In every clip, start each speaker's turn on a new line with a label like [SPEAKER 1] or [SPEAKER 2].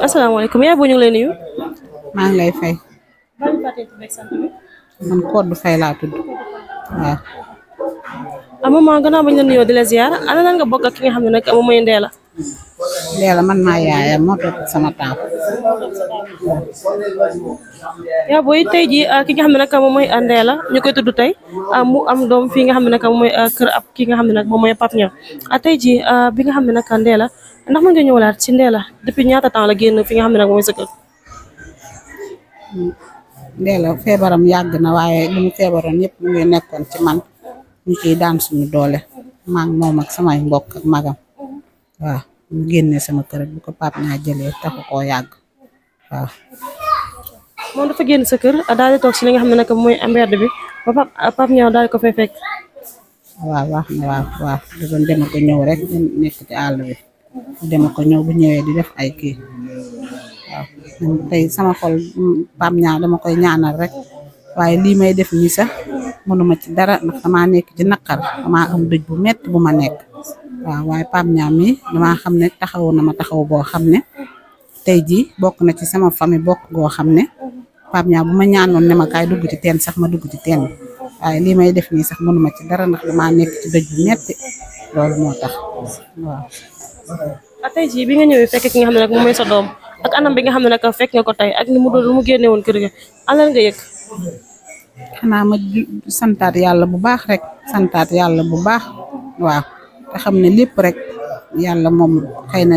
[SPEAKER 1] asalaamaaleykum yaay boo ñu ngi lay nuyu.
[SPEAKER 2] maa ngi lay fay. man Codou Faye laa tudd waaw.
[SPEAKER 1] maman gannaaw bañ la nuyoo di la ziar ana lan nga bokk ak ki nga xam ne nag moom mooy Ndella.
[SPEAKER 2] Ndella man maa yaayam moo topp sama taaw.
[SPEAKER 1] yaa booy tey jii ki nga xam ne nag moom mooy Ndella ñu koy tudd tey mu am doom fii nga xam ne nag moom mooy kër ab ki nga xam ne nag moom mooy Pape Niang tey jii bi nga xam ne nag Ndella ndax mën nga ñëwalaat ci Ndella depuis ñaata temps la génn fi nga xam ne nag moom mooy sa kër.
[SPEAKER 2] Ndella feebaram yàgg na waaye li mu feebaroon ñëpp mu ngi nekkoon ci man ñu ciy daan suñu doole maa ngi moom ak samay mbokk ak magam waaw mu génnee sama kër bu ko Pape Niang jëlee taxu koo yàgg waaw.
[SPEAKER 1] moom dafa génn sa kër daal di toog si li nga xam ne nag mooy mbedd bi ba Pape Niang daal di ko fay fekk.
[SPEAKER 2] waaw wax na waaw da doon dem ko ñëw rek nekk ci àll bi dem ko ñëw bu ñëwee di def ay kii waaw tey sama xol Pape Niang dama koy ñaanal rek waaye lii may def nii sax mënuma ci dara ndax damaa nekk ci naqar damaa am dëj bu metti bu ma nekk waaw waaye Pape Niang mi damaa xam ne taxawu na ma taxaw boo xam ne tey jii bokk na ci sama famille bokk goo xam ne Pape Niang bu ma ñaanoon ne ma kaay dugg ci teen sax ma dugg ci teen bi waaye lii may def nii sax mënuma ci dara ndax damaa nekk ci dëj bu metti loolu moo tax waaw.
[SPEAKER 1] tey jii bi nga ñëwee fekk ki nga xam ne nag moom mooy sa doom ak anam bi nga xam ne nag fekk nga ko tey ak ni mu doon lu mu génne woon kër ga alal nga yëg.
[SPEAKER 2] xanaa ma santaat yàlla bu baax rek santaat yàlla bu baax waaw te xam ne lépp rek yàlla moom xëy na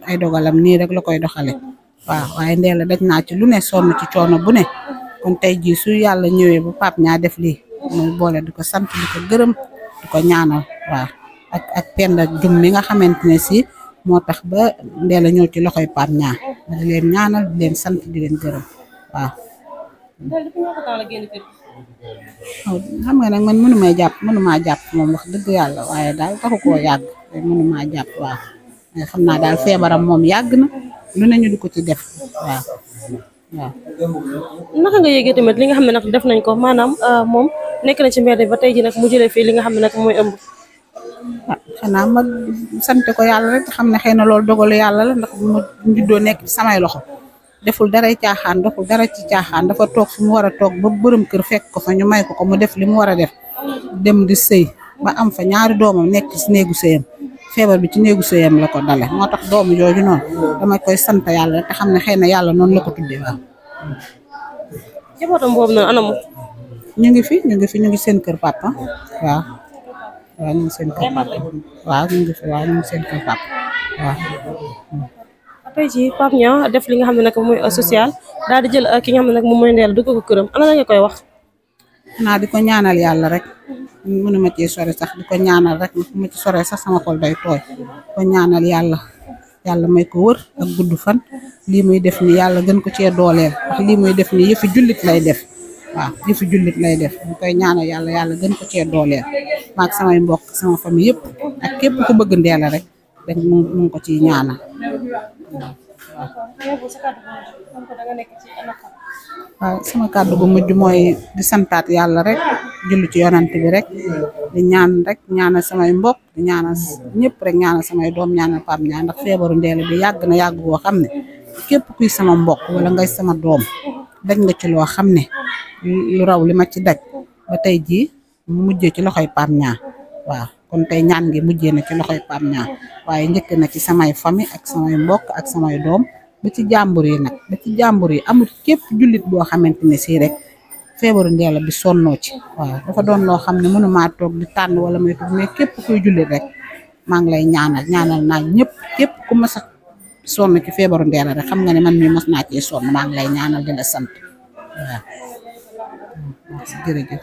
[SPEAKER 2] ay dogalam nii rek la koy doxale waaw waaye Ndella daj naa ci lu ne sonn ci coono bu ne kon tey jii su yàlla ñëwee ba Pape Niang def lii muy boole di ko sant di ko gërëm di ko ñaanal waaw ak Penda Jum mi nga xamante ne si moo tax ba Ndella ñëw ci loxoy Pape Niang di leen ñaanal di leen sant di leen gërëm waaw. xam nga nag man mënumaa jàpp moom wax dëgg yàlla waaye daal taxu koo yàgg mënumaa jàpp waaw xam naa daal feebaram moom yàgg na lu ne ñu di ko ci def waaw.
[SPEAKER 1] naka nga yëgee tamit li nga xam ne nag def nañ ko maanaam moom nekk na ci mbedd ba tey ji nag mu jëlee fii li nga xam ne nag mooy ëmb.
[SPEAKER 2] xanaa ma sant ko yàlla rek xam ne xëy na loolu dogalu yàlla la ndax mu juddoo nekk ci samay loxo deful daray caaxaan deful dara ci caaxaan dafa toog fu mu war a toog ba bërëm kër fekk ko fa ñu may ko mu def li mu war a def dem di sëy ba am fa ñaari doomam nekk ci néegu sëyam feebar bi ci néegu sëyam la ko dale moo tax doomu jooju noonu dama koy sant yàlla rek te xam ne xëy na yàlla noonu la ko tuddee waaw.
[SPEAKER 1] jabootam boobu noonu anamu.
[SPEAKER 2] ñu ngi seen kër papa waaw. waaw ñu ngi seen kër papa waaw ñu ngi seen kër papa waaw.
[SPEAKER 1] tey jii Pape Niang def li nga xam ne nag mooy social daal di jël ki nga xam ne nag moom mooy Ndella dugg ko këram ana la nga koy wax.
[SPEAKER 2] xanaa di ko ñaanal yàlla rek mënuma ci sore sax di ko ñaanal rek ma ci sore sax sama xol day tooy ko ñaanal yàlla may ko wër ak gudd fan lii muy def ni yàlla gën ko cee dooleel ndax lii muy def ni yëfi jullit lay def waaw yëfi jullit lay def ñu koy ñaanal yàlla gën ko cee dooleel maak samay mbokk sama famille yëpp ak képp ku bëgg Ndella rek mu ngi ko ciy ñaanal waaw sama kàddu gu mujj mooy di santaat yàlla rek julli ci yonant bi rek di ñaanal samay mbokk di ñaanal ñëpp rek ñaanal samay doom ñaanal Pape Niang ndax feebaru Ndella bi yàgg na yàgg boo xam ne képp kuy sama mbokk wala ngay sama doom daj nga ci loo xam ne lu raw li ma ci daj ba tey jii mu mujjee ci loxoy Pape Niang waaw kon tey ñaan ngi mujjee na ci loxoy Pape Niang waaye njëkk na ci samay famille ak samay mbokk ak samay doom ba ci jàmbur yi nag ba ci jàmbur yi amul képp jullit boo xamante ne si rek feebaru Ndella bi sonnoo ci waaw dafa doon loo xam ne mënumaa toog di tànn wala may toog mais képp kuy jullit rek maa ngi lay ñaanal naa ñëpp képp ku mas a sonn ci feebaru Ndella rek xam nga ne man mii mos naa cee sonn maa ngi lay ñaanal di la sant waaw jërëjëf